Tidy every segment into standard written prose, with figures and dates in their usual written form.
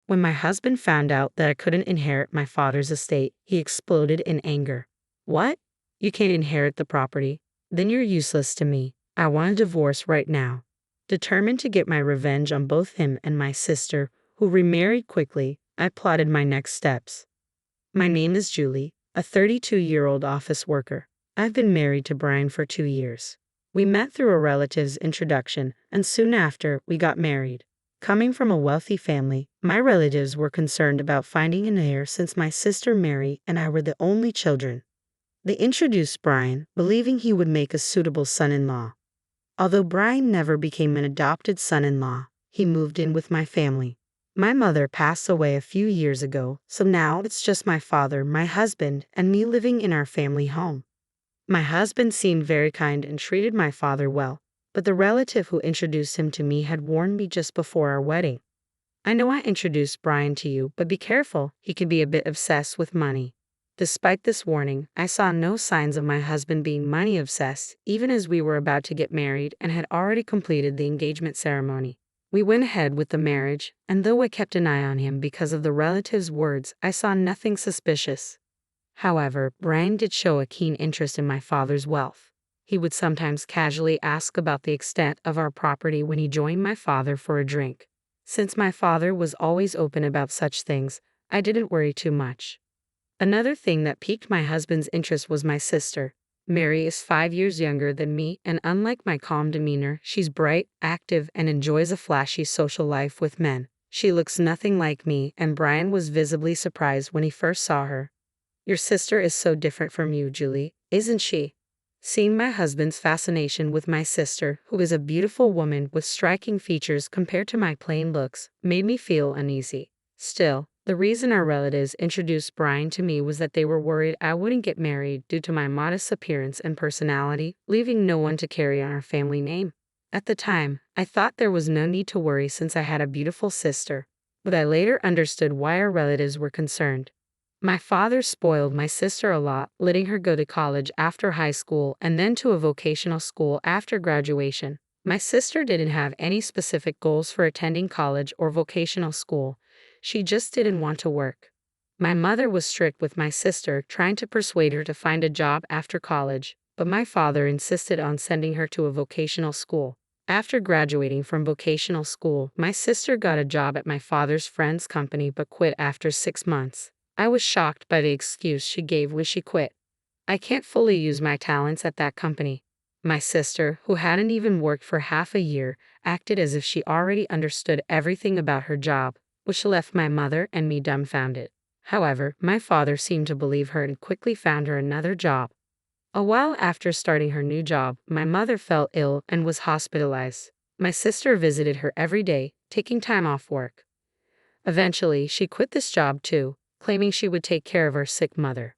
When my husband found out that I couldn't inherit my father's estate, he exploded in anger. What? You can't inherit the property? Then you're useless to me. I want a divorce right now. Determined to get my revenge on both him and my sister, who remarried quickly, I plotted my next steps. My name is Julie, a 32-year-old office worker. I've been married to Brian for 2 years. We met through a relative's introduction, and soon after, we got married. Coming from a wealthy family, my relatives were concerned about finding an heir since my sister Mary and I were the only children. They introduced Brian, believing he would make a suitable son-in-law. Although Brian never became an adopted son-in-law, he moved in with my family. My mother passed away a few years ago, so now it's just my father, my husband, and me living in our family home. My husband seemed very kind and treated my father well, but the relative who introduced him to me had warned me just before our wedding. I know I introduced Brian to you, but be careful, he can be a bit obsessed with money. Despite this warning, I saw no signs of my husband being money obsessed, even as we were about to get married and had already completed the engagement ceremony. We went ahead with the marriage, and though I kept an eye on him because of the relative's words, I saw nothing suspicious. However, Brian did show a keen interest in my father's wealth. He would sometimes casually ask about the extent of our property when he joined my father for a drink. Since my father was always open about such things, I didn't worry too much. Another thing that piqued my husband's interest was my sister. Mary is 5 years younger than me, and unlike my calm demeanor, she's bright, active, and enjoys a flashy social life with men. She looks nothing like me, and Brian was visibly surprised when he first saw her. Your sister is so different from you, Julie, isn't she? Seeing my husband's fascination with my sister, who is a beautiful woman with striking features compared to my plain looks, made me feel uneasy. Still, the reason our relatives introduced Brian to me was that they were worried I wouldn't get married due to my modest appearance and personality, leaving no one to carry on our family name. At the time, I thought there was no need to worry since I had a beautiful sister, but I later understood why our relatives were concerned. My father spoiled my sister a lot, letting her go to college after high school and then to a vocational school after graduation. My sister didn't have any specific goals for attending college or vocational school. She just didn't want to work. My mother was strict with my sister, trying to persuade her to find a job after college, but my father insisted on sending her to a vocational school. After graduating from vocational school, my sister got a job at my father's friend's company but quit after 6 months. I was shocked by the excuse she gave when she quit. I can't fully use my talents at that company. My sister, who hadn't even worked for half a year, acted as if she already understood everything about her job, which left my mother and me dumbfounded. However, my father seemed to believe her and quickly found her another job. A while after starting her new job, my mother fell ill and was hospitalized. My sister visited her every day, taking time off work. Eventually, she quit this job too, claiming she would take care of her sick mother.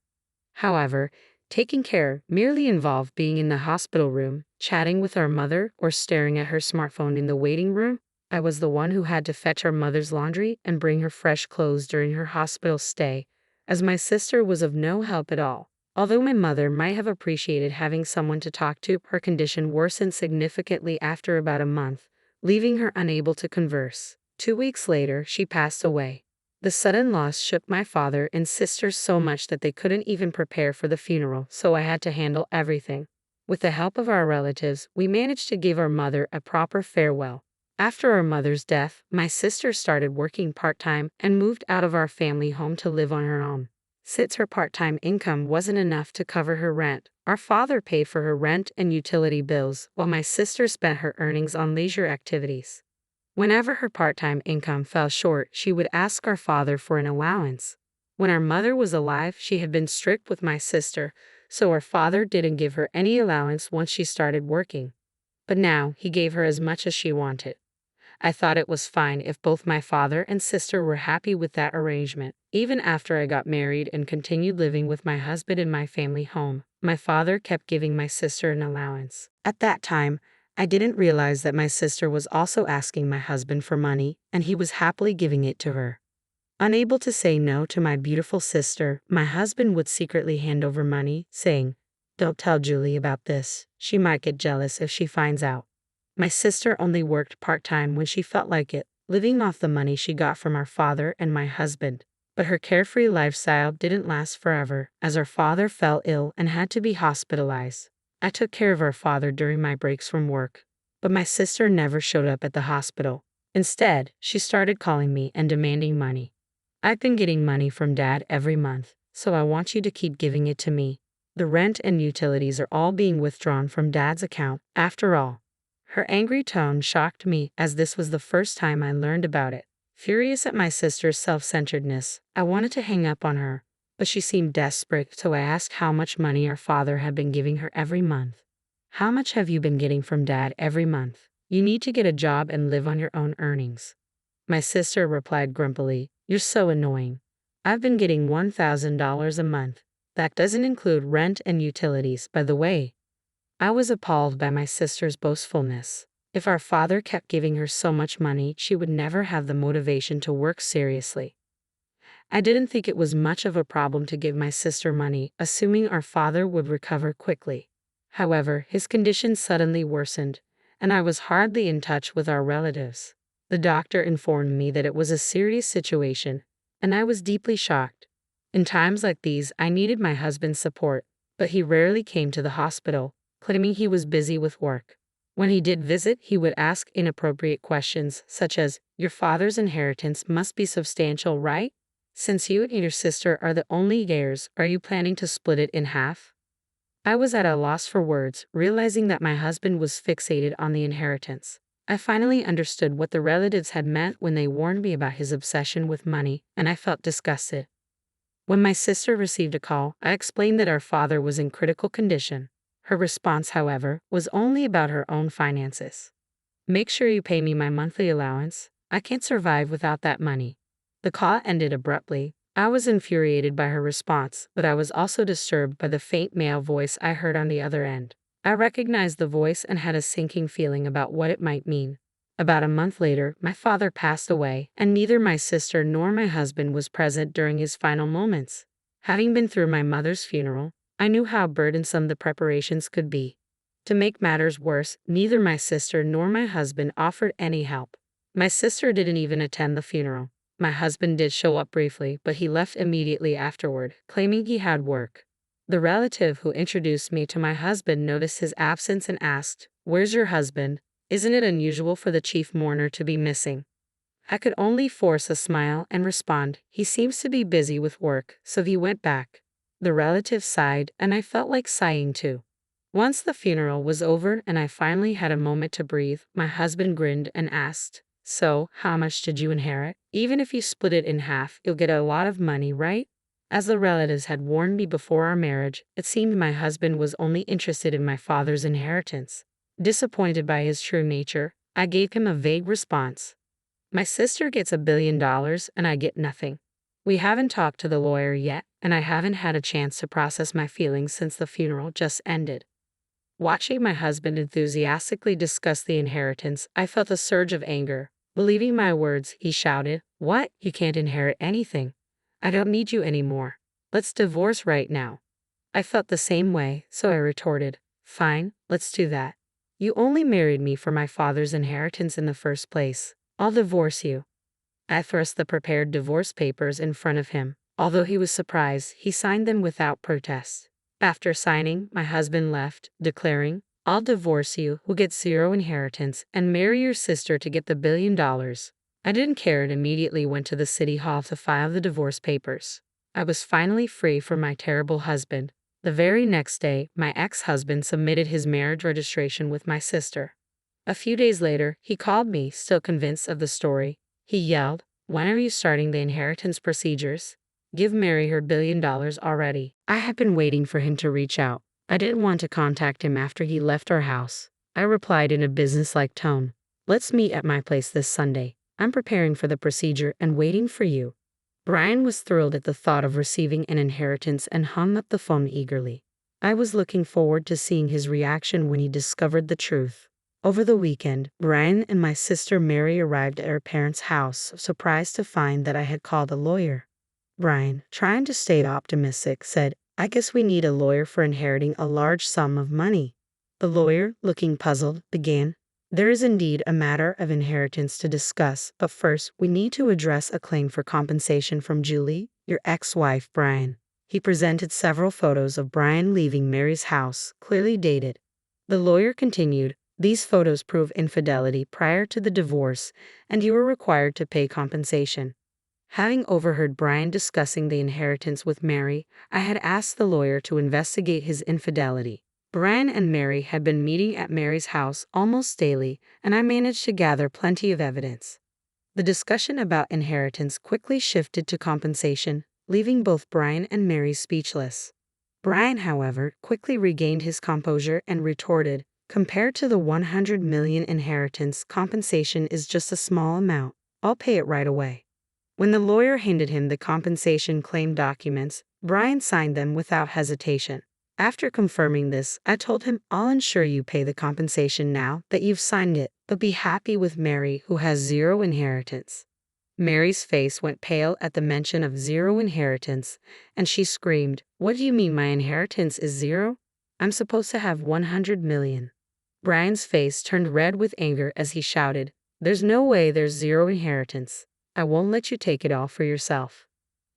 However, taking care merely involved being in the hospital room, chatting with our mother, or staring at her smartphone in the waiting room. I was the one who had to fetch her mother's laundry and bring her fresh clothes during her hospital stay, as my sister was of no help at all. Although my mother might have appreciated having someone to talk to, her condition worsened significantly after about a month, leaving her unable to converse. 2 weeks later, she passed away. The sudden loss shook my father and sister so much that they couldn't even prepare for the funeral, so I had to handle everything. With the help of our relatives, we managed to give our mother a proper farewell. After our mother's death, my sister started working part-time and moved out of our family home to live on her own. Since her part-time income wasn't enough to cover her rent, our father paid for her rent and utility bills, while my sister spent her earnings on leisure activities. Whenever her part-time income fell short, she would ask our father for an allowance. When our mother was alive, she had been strict with my sister, so our father didn't give her any allowance once she started working. But now, he gave her as much as she wanted. I thought it was fine if both my father and sister were happy with that arrangement. Even after I got married and continued living with my husband in my family home, my father kept giving my sister an allowance. At that time, I didn't realize that my sister was also asking my husband for money, and he was happily giving it to her. Unable to say no to my beautiful sister, my husband would secretly hand over money, saying, "Don't tell Julie about this. She might get jealous if she finds out." My sister only worked part-time when she felt like it, living off the money she got from our father and my husband. But her carefree lifestyle didn't last forever, as our father fell ill and had to be hospitalized. I took care of our father during my breaks from work, but my sister never showed up at the hospital. Instead, she started calling me and demanding money. I've been getting money from Dad every month, so I want you to keep giving it to me. The rent and utilities are all being withdrawn from Dad's account, after all. Her angry tone shocked me, as this was the first time I learned about it. Furious at my sister's self-centeredness, I wanted to hang up on her, but she seemed desperate, so I asked how much money our father had been giving her every month. How much have you been getting from Dad every month? You need to get a job and live on your own earnings. My sister replied grumpily, You're so annoying. I've been getting $1,000 a month. That doesn't include rent and utilities, by the way. I was appalled by my sister's boastfulness. If our father kept giving her so much money, she would never have the motivation to work seriously. I didn't think it was much of a problem to give my sister money, assuming our father would recover quickly. However, his condition suddenly worsened, and I was hardly in touch with our relatives. The doctor informed me that it was a serious situation, and I was deeply shocked. In times like these, I needed my husband's support, but he rarely came to the hospital, claiming he was busy with work. When he did visit, he would ask inappropriate questions, such as, Your father's inheritance must be substantial, right? Since you and your sister are the only heirs, are you planning to split it in half? I was at a loss for words, realizing that my husband was fixated on the inheritance. I finally understood what the relatives had meant when they warned me about his obsession with money, and I felt disgusted. When my sister received a call, I explained that our father was in critical condition. Her response, however, was only about her own finances. Make sure you pay me my monthly allowance. I can't survive without that money. The call ended abruptly. I was infuriated by her response, but I was also disturbed by the faint male voice I heard on the other end. I recognized the voice and had a sinking feeling about what it might mean. About a month later, my father passed away, and neither my sister nor my husband was present during his final moments. Having been through my mother's funeral, I knew how burdensome the preparations could be. To make matters worse, neither my sister nor my husband offered any help. My sister didn't even attend the funeral. My husband did show up briefly, but he left immediately afterward, claiming he had work. The relative who introduced me to my husband noticed his absence and asked, Where's your husband? Isn't it unusual for the chief mourner to be missing? I could only force a smile and respond, He seems to be busy with work, so he went back. The relative sighed, and I felt like sighing too. Once the funeral was over and I finally had a moment to breathe, my husband grinned and asked, So, how much did you inherit? Even if you split it in half, you'll get a lot of money, right? As the relatives had warned me before our marriage, it seemed my husband was only interested in my father's inheritance. Disappointed by his true nature, I gave him a vague response. My sister gets $1 billion and I get nothing. We haven't talked to the lawyer yet, and I haven't had a chance to process my feelings since the funeral just ended. Watching my husband enthusiastically discuss the inheritance, I felt a surge of anger. Believing my words, he shouted, What? You can't inherit anything. I don't need you anymore. Let's divorce right now. I felt the same way, so I retorted, Fine, let's do that. You only married me for my father's inheritance in the first place. I'll divorce you. I thrust the prepared divorce papers in front of him. Although he was surprised, he signed them without protest. After signing, my husband left, declaring, I'll divorce you, who gets zero inheritance, and marry your sister to get the $1 billion. I didn't care and immediately went to the city hall to file the divorce papers. I was finally free from my terrible husband. The very next day, my ex-husband submitted his marriage registration with my sister. A few days later, he called me, still convinced of the story. He yelled, When are you starting the inheritance procedures? Give Mary her $1 billion already. I had been waiting for him to reach out. I didn't want to contact him after he left our house. I replied in a businesslike tone, Let's meet at my place this Sunday. I'm preparing for the procedure and waiting for you. Brian was thrilled at the thought of receiving an inheritance and hung up the phone eagerly. I was looking forward to seeing his reaction when he discovered the truth. Over the weekend, Brian and my sister Mary arrived at our parents' house, surprised to find that I had called a lawyer. Brian, trying to stay optimistic, said, I guess we need a lawyer for inheriting a large sum of money. The lawyer, looking puzzled, began, There is indeed a matter of inheritance to discuss, but first we need to address a claim for compensation from Julie, your ex-wife Brian. He presented several photos of Brian leaving Mary's house, clearly dated. The lawyer continued, "These photos prove infidelity prior to the divorce, and you are required to pay compensation." Having overheard Brian discussing the inheritance with Mary, I had asked the lawyer to investigate his infidelity. Brian and Mary had been meeting at Mary's house almost daily, and I managed to gather plenty of evidence. The discussion about inheritance quickly shifted to compensation, leaving both Brian and Mary speechless. Brian, however, quickly regained his composure and retorted, "Compared to the 100 million inheritance, compensation is just a small amount. I'll pay it right away." When the lawyer handed him the compensation claim documents, Brian signed them without hesitation. After confirming this, I told him, "I'll ensure you pay the compensation now that you've signed it, but be happy with Mary, who has zero inheritance." Mary's face went pale at the mention of zero inheritance, and she screamed, "What do you mean my inheritance is zero? I'm supposed to have 100 million. Brian's face turned red with anger as he shouted, "There's no way there's zero inheritance. I won't let you take it all for yourself."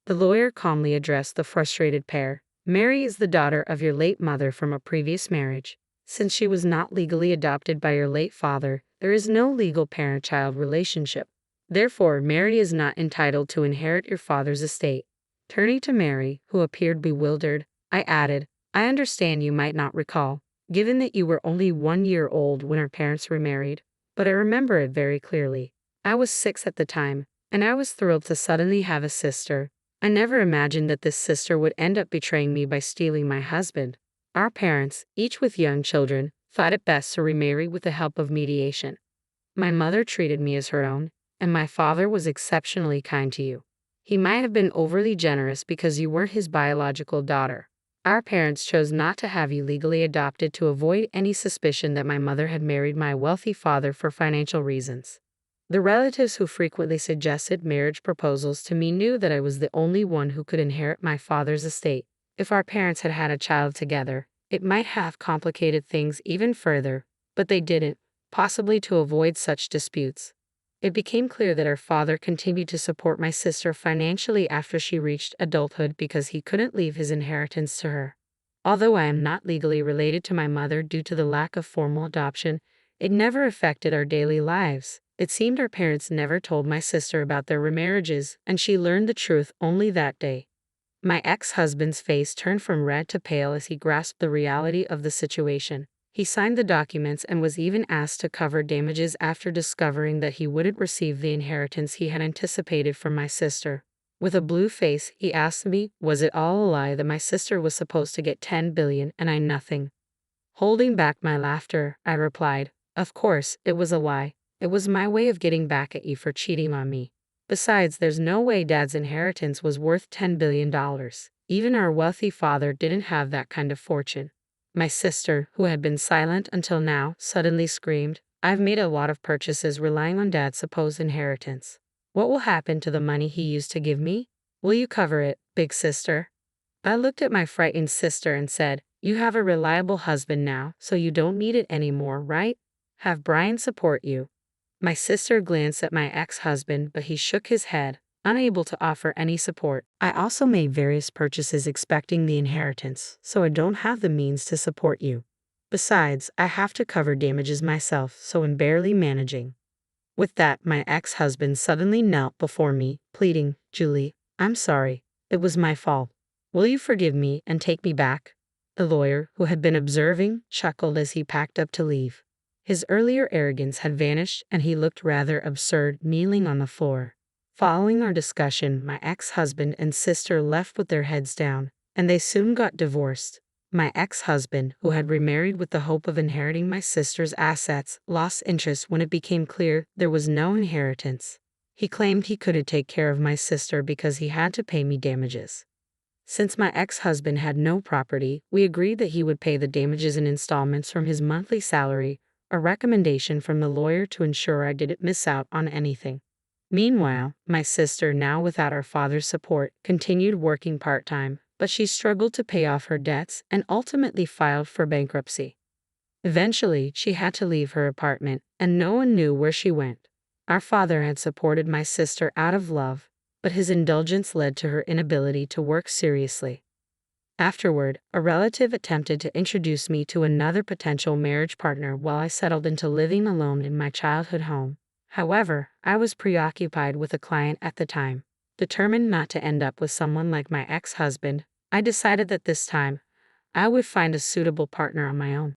The lawyer calmly addressed the frustrated pair. "Mary is the daughter of your late mother from a previous marriage. Since she was not legally adopted by your late father, there is no legal parent-child relationship. Therefore, Mary is not entitled to inherit your father's estate." Turning to Mary, who appeared bewildered, I added, "I understand you might not recall, given that you were only 1 year old when our parents remarried, but I remember it very clearly. I was 6 at the time, and I was thrilled to suddenly have a sister. I never imagined that this sister would end up betraying me by stealing my husband. Our parents, each with young children, thought it best to remarry with the help of mediation. My mother treated me as her own, and my father was exceptionally kind to you. He might have been overly generous because you weren't his biological daughter. Our parents chose not to have you legally adopted to avoid any suspicion that my mother had married my wealthy father for financial reasons. The relatives who frequently suggested marriage proposals to me knew that I was the only one who could inherit my father's estate. If our parents had had a child together, it might have complicated things even further, but they didn't, possibly to avoid such disputes. It became clear that our father continued to support my sister financially after she reached adulthood because he couldn't leave his inheritance to her. Although I am not legally related to my mother due to the lack of formal adoption, it never affected our daily lives. It seemed our parents never told my sister about their remarriages, and she learned the truth only that day. My ex-husband's face turned from red to pale as he grasped the reality of the situation. He signed the documents and was even asked to cover damages after discovering that he wouldn't receive the inheritance he had anticipated from my sister. With a blue face, he asked me, was it all a lie that my sister was supposed to get 10 billion and I nothing? Holding back my laughter, I replied, "Of course, it was a lie. It was my way of getting back at you for cheating on me. Besides, there's no way Dad's inheritance was worth $10 billion. Even our wealthy father didn't have that kind of fortune." My sister, who had been silent until now, suddenly screamed, "I've made a lot of purchases relying on Dad's supposed inheritance. What will happen to the money he used to give me? Will you cover it, big sister?" I looked at my frightened sister and said, "You have a reliable husband now, so you don't need it anymore, right? Have Brian support you." My sister glanced at my ex-husband, but he shook his head, unable to offer any support. "I also made various purchases expecting the inheritance, so I don't have the means to support you. Besides, I have to cover damages myself, so I'm barely managing." With that, my ex-husband suddenly knelt before me, pleading, "Julie, I'm sorry. It was my fault. Will you forgive me and take me back?" The lawyer, who had been observing, chuckled as he packed up to leave. His earlier arrogance had vanished and he looked rather absurd kneeling on the floor. Following our discussion, my ex-husband and sister left with their heads down, and they soon got divorced. My ex-husband, who had remarried with the hope of inheriting my sister's assets, lost interest when it became clear there was no inheritance. He claimed he couldn't take care of my sister because he had to pay me damages. Since my ex-husband had no property, we agreed that he would pay the damages in installments from his monthly salary, a recommendation from the lawyer to ensure I didn't miss out on anything. Meanwhile, my sister, now without our father's support, continued working part-time, but she struggled to pay off her debts and ultimately filed for bankruptcy. Eventually, she had to leave her apartment, and no one knew where she went. Our father had supported my sister out of love, but his indulgence led to her inability to work seriously. Afterward, a relative attempted to introduce me to another potential marriage partner while I settled into living alone in my childhood home. However, I was preoccupied with a client at the time. Determined not to end up with someone like my ex-husband, I decided that this time, I would find a suitable partner on my own.